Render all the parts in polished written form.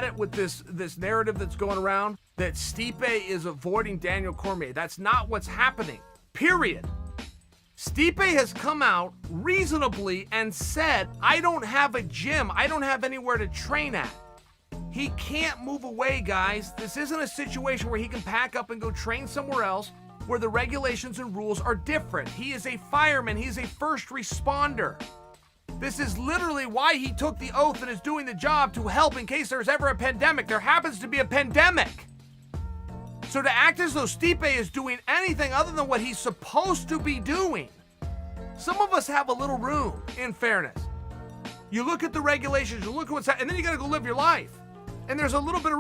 at it with this narrative that's going around that Stipe is avoiding Daniel Cormier. That's not what's happening, period. Stipe has come out reasonably and said, I don't have a gym. I don't have anywhere to train at. He can't move away, guys. This isn't a situation where he can pack up and go train somewhere else where the regulations and rules are different. He is a fireman. He's a first responder. This is literally why he took the oath and is doing the job, to help in case there's ever a pandemic. There happens to be a pandemic. So to act as though Stipe is doing anything other than what he's supposed to be doing, some of us have a little room, in fairness. You look at the regulations, you look at what's happening, and then you gotta go live your life. And there's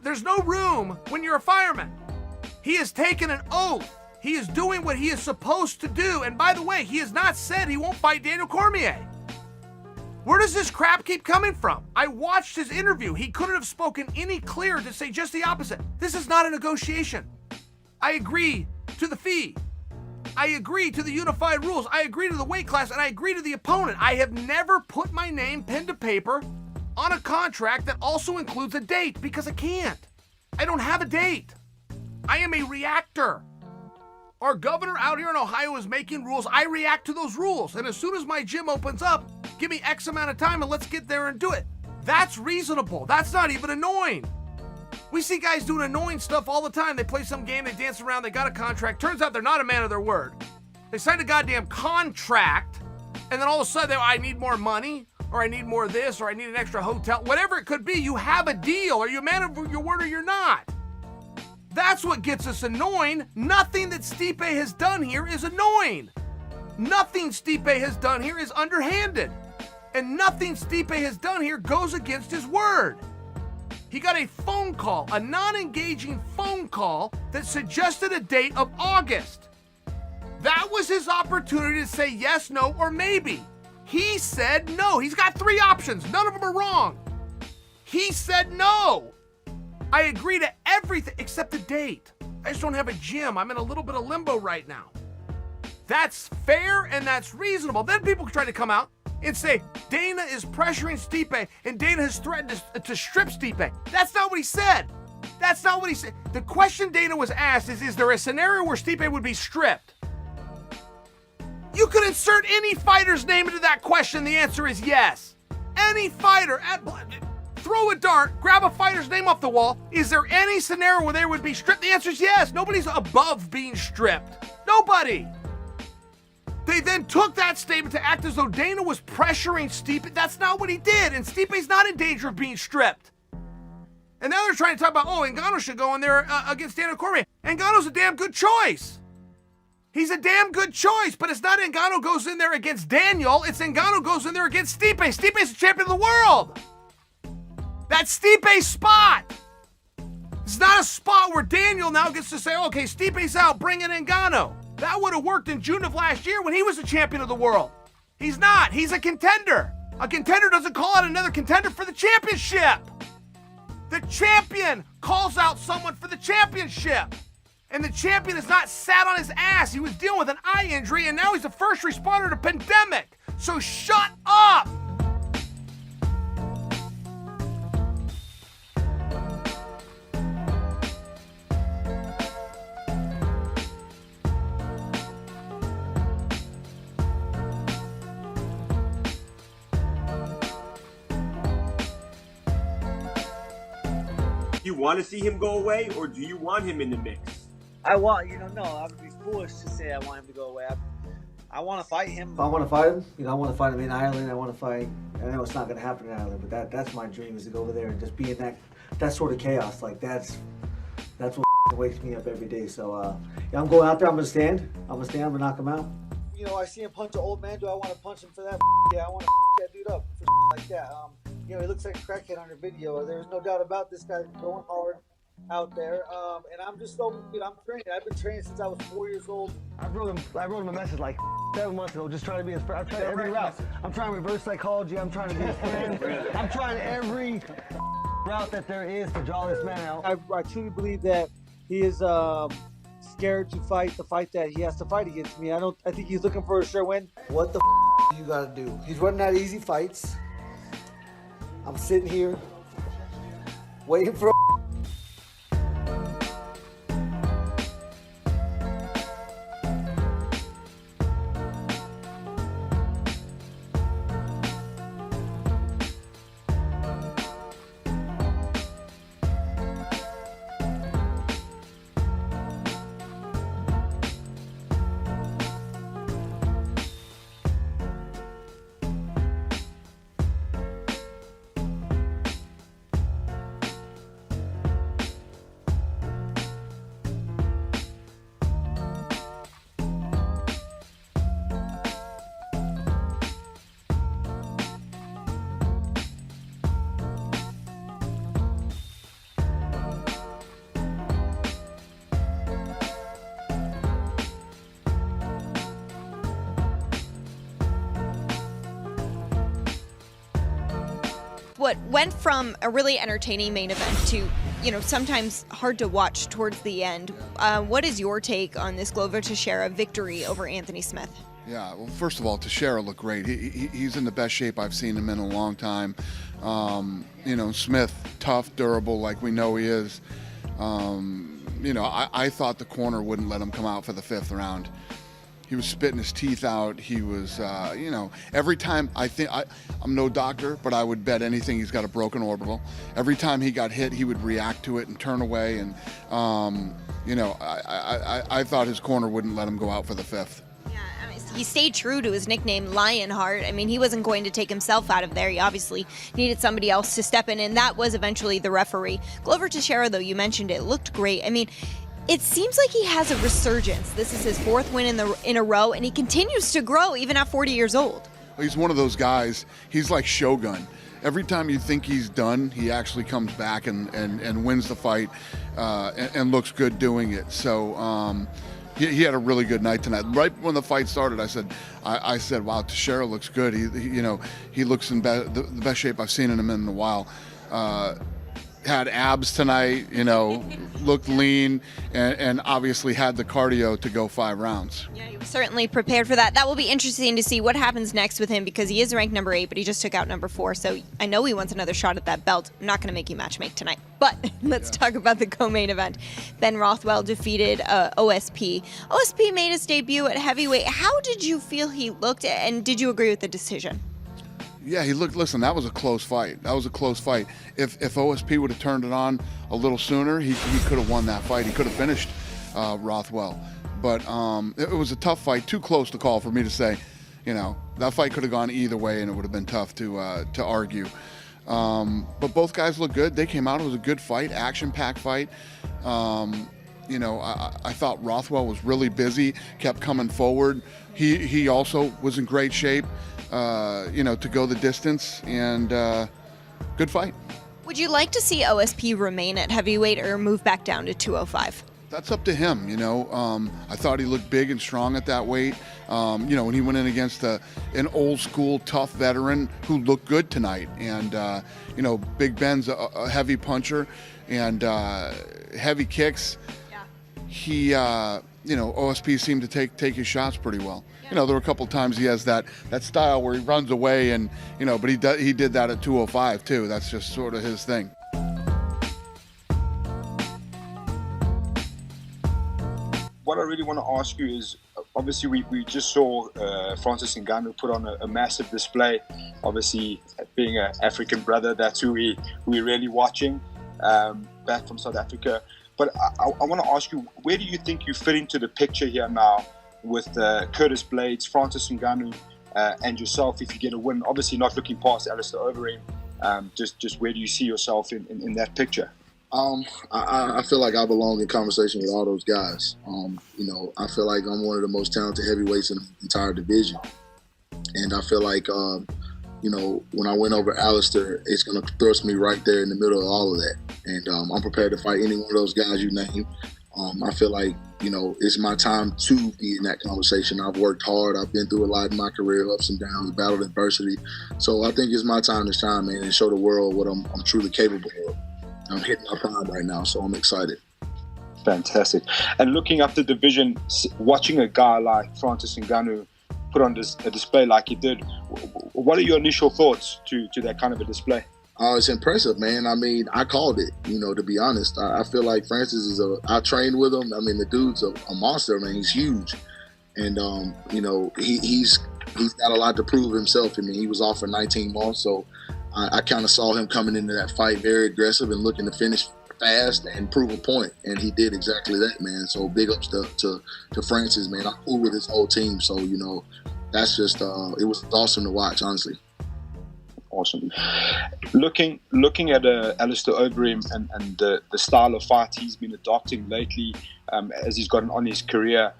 there's no room when you're a fireman. He has taken an oath. He is doing what he is supposed to do. And by the way, he has not said he won't fight Daniel Cormier. Where does this crap keep coming from? I watched his interview. He couldn't have spoken any clearer to say just the opposite. This is not a negotiation. I agree to the fee. I agree to the unified rules. I agree to the weight class, and I agree to the opponent. I have never put my name pen to paper on a contract that also includes a date, because I can't. I don't have a date. I am a reactor. Our governor out here in Ohio is making rules. I react to those rules. And as soon as my gym opens up, give me X amount of time and let's get there and do it. That's reasonable. That's not even annoying. We see guys doing annoying stuff all the time. They play some game, they dance around, they got a contract. Turns out they're not a man of their word. They signed a goddamn contract, and then all of a sudden, I need more money, or I need more of this, or I need an extra hotel. Whatever it could be, you have a deal. Are you a man of your word or you're not? That's what gets us annoying. Nothing that Stipe has done here is annoying. Nothing Stipe has done here is underhanded. And nothing Stipe has done here goes against his word. He got a phone call, a non-engaging phone call that suggested a date of August. That was his opportunity to say yes, no, or maybe. He said no. He's got three options. None of them are wrong. He said no. I agree to everything except the date. I just don't have a gym. I'm in a little bit of limbo right now. That's fair and that's reasonable. Then people try to come out and say Dana is pressuring Stipe and Dana has threatened to strip Stipe. That's not what he said. That's not what he said. The question Dana was asked is there a scenario where Stipe would be stripped? You could insert any fighter's name into that question. The answer is yes. Any fighter. Throw a dart, grab a fighter's name off the wall. Is there any scenario where they would be stripped? The answer is yes. Nobody's above being stripped. Nobody. They then took that statement to act as though Dana was pressuring Stipe. That's not what he did, and Stipe's not in danger of being stripped. And now they're trying to talk about, Ngannou should go in there against Daniel Cormier. Ngannou's a damn good choice. He's a damn good choice, but it's not Ngannou goes in there against Daniel. It's Ngannou goes in there against Stipe. Stipe's the champion of the world. That's Stipe's spot. It's not a spot where Daniel now gets to say, okay, Stipe's out, bring in Ngannou. That would have worked in June of last year when he was the champion of the world. He's not. He's a contender. A contender doesn't call out another contender for the championship. The champion calls out someone for the championship. And the champion has not sat on his ass. He was dealing with an eye injury, and now he's a first responder to a pandemic. So shut up. Do you want to see him go away, or do you want him in the mix? I want, no, I would be foolish to say I want him to go away. I want to fight him. If I want to fight him, I want to fight him in Ireland. I want to fight. I know it's not going to happen in Ireland, but that's my dream, is to go over there and just be in that sort of chaos. Like that's what wakes me up every day. So yeah, I'm going out there. I'm gonna stand. I'm gonna knock him out. I see him punch an old man. Do I want to punch him for that? Yeah, I want to that dude up for like that. He looks like a crackhead on your video. There's no doubt about this guy going hard out there. And I'm just so, I'm training. I've been training since I was 4 years old. I wrote him a message like 7 months ago, just trying to be his friend. I'm trying every route. I'm trying reverse psychology. I'm trying to be his friend. I'm trying every route that there is to draw this man out. I truly believe that he is scared to fight the fight that he has to fight against me. I think he's looking for a sure win. What the do you gotta do? He's running out of easy fights. I'm sitting here. waiting for. What went from a really entertaining main event to, sometimes hard to watch towards the end. What is your take on this Glover Teixeira victory over Anthony Smith? Yeah, well, first of all, Teixeira looked great. He's in the best shape I've seen him in a long time. Smith, tough, durable, like we know he is. I thought the corner wouldn't let him come out for the 5th round. He was spitting his teeth out. He was, every time I'm no doctor, but I would bet anything he's got a broken orbital. Every time he got hit, he would react to it and turn away. And, I thought his corner wouldn't let him go out for the 5th. Yeah, he stayed true to his nickname, Lionheart. I mean, he wasn't going to take himself out of there. He obviously needed somebody else to step in, and that was eventually the referee. Glover Teixeira, though, you mentioned it, looked great. I mean, it seems like he has a resurgence. This is his 4th win in a row, and he continues to grow even at 40 years old. He's one of those guys. He's like Shogun. Every time you think he's done, he actually comes back and wins the fight and looks good doing it. So he had a really good night tonight. Right when the fight started, I said, wow, Teixeira looks good. He looks in the best shape I've seen him in a while. Had abs tonight, looked lean, and obviously had the cardio to go 5 rounds. Yeah, he was certainly prepared for that. That will be interesting to see what happens next with him, because he is ranked number 8, but he just took out number 4. So I know he wants another shot at that belt. I'm not going to make you matchmake tonight. But let's talk about the co-main event. Ben Rothwell defeated OSP. OSP made his debut at heavyweight. How did you feel he looked, and did you agree with the decision? Yeah, listen, that was a close fight. If OSP would have turned it on a little sooner, he could have won that fight. He could have finished Rothwell. But it was a tough fight, too close to call for me to say, that fight could have gone either way, and it would have been tough to argue. But both guys looked good. They came out. It was a good fight, action-packed fight. I thought Rothwell was really busy, kept coming forward. He also was in great shape. To go the distance, and good fight. Would you like to see OSP remain at heavyweight or move back down to 205? That's up to him, I thought he looked big and strong at that weight. When he went in against an old school tough veteran who looked good tonight. And, Big Ben's a heavy puncher and heavy kicks. Yeah. OSP seemed to take his shots pretty well. There were a couple times he has that style where he runs away, and but he did that at 205 too. That's just sort of his thing. What I really want to ask you is, obviously we just saw Francis Ngannou put on a massive display. Obviously, being an African brother, that's who we're really watching back from South Africa. But I want to ask you, where do you think you fit into the picture here now with Curtis Blades, Francis Ngannou, and yourself if you get a win? Obviously not looking past Alistair Overeem. Just where do you see yourself in that picture? I feel like I belong in conversation with all those guys. I feel like I'm one of the most talented heavyweights in the entire division. And I feel like, when I went over Alistair, it's going to thrust me right there in the middle of all of that. And I'm prepared to fight any one of those guys you name. I feel like, it's my time to be in that conversation. I've worked hard. I've been through a lot in my career, ups and downs, battled adversity. So I think it's my time to shine, man, and show the world what I'm truly capable of. I'm hitting my prime right now, so I'm excited. Fantastic. And looking up the division, watching a guy like Francis Ngannou put on a display like he did, what are your initial thoughts to that kind of a display? It's impressive, man. I mean, I called it, to be honest. I feel like Francis I trained with him. I mean, the dude's a monster, man. He's huge. And, he's got a lot to prove himself. I mean, he was off for 19 months, so I kind of saw him coming into that fight very aggressive and looking to finish fast and prove a point. And he did exactly that, man. So big ups to Francis, man. I'm cool with his whole team. So, that's just, it was awesome to watch, honestly. Awesome. Looking at Alistair Overeem and the style of fight he's been adopting lately, as he's gotten on his career,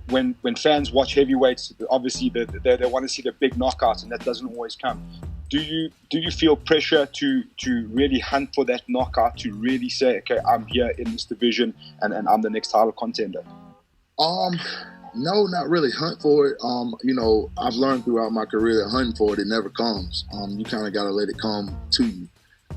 when fans watch heavyweights, obviously they want to see the big knockouts, and that doesn't always come. Do you feel pressure to really hunt for that knockout, to really say, okay, I'm here in this division and I'm the next title contender? No, not really hunt for it. I've learned throughout my career that hunting for it never comes. You kind of got to let it come to you.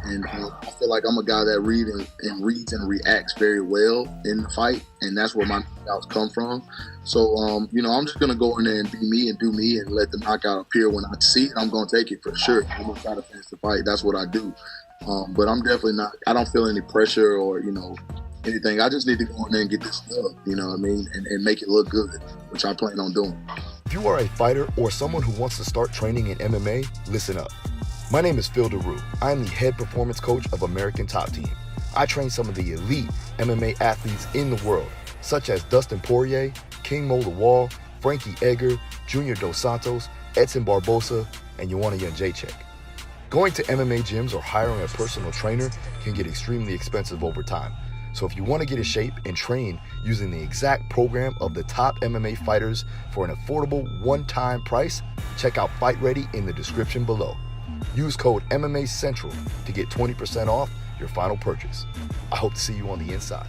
And I feel like I'm a guy that reads and reacts very well in the fight, and that's where my knockouts come from. So, I'm just going to go in there and be me and do me and let the knockout appear. When I see it, I'm going to take it for sure. I'm going to try to finish the fight. That's what I do. But I'm definitely not – I don't feel any pressure or, anything. I just need to go in there and get this done, and make it look good, which I plan on doing. If you are a fighter or someone who wants to start training in MMA, listen up. My name is Phil DeRue. I am the head performance coach of American Top Team. I train some of the elite MMA athletes in the world, such as Dustin Poirier, King Mo the Wall, Frankie Edgar, Junior Dos Santos, Edson Barbosa, and Joanna Jędrzejczyk. Going to MMA gyms or hiring a personal trainer can get extremely expensive over time. So if you want to get in shape and train using the exact program of the top MMA fighters for an affordable one-time price, check out Fight Ready in the description below. Use code MMA Central to get 20% off your final purchase. I hope to see you on the inside.